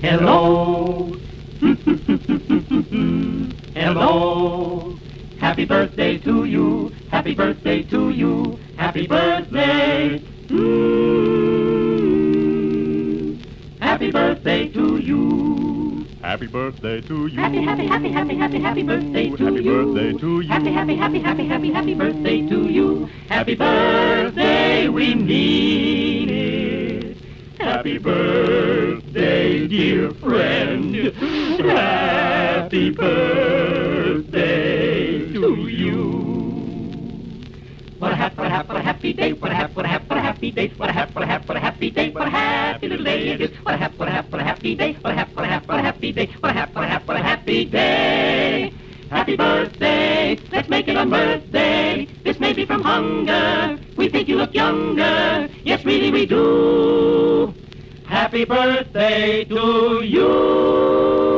Hello. Hello. Happy birthday to you. Happy birthday to you. Happy birthday. Happy birthday to you. Happy birthday to you. Happy birthday to Happy you. birthday to you. Happy birthday to you. Happy birthday, we mean it. Happy birthday, dear friend. Happy birthday to you. What a happy day, what a happy day, what a happy day, what a happy little day it is. What a happy day, what a happy day, what a happy day. Happy birthday, let's make it on birthday. This may be from hunger, we think you look younger. Yes, really we do. Happy birthday to you.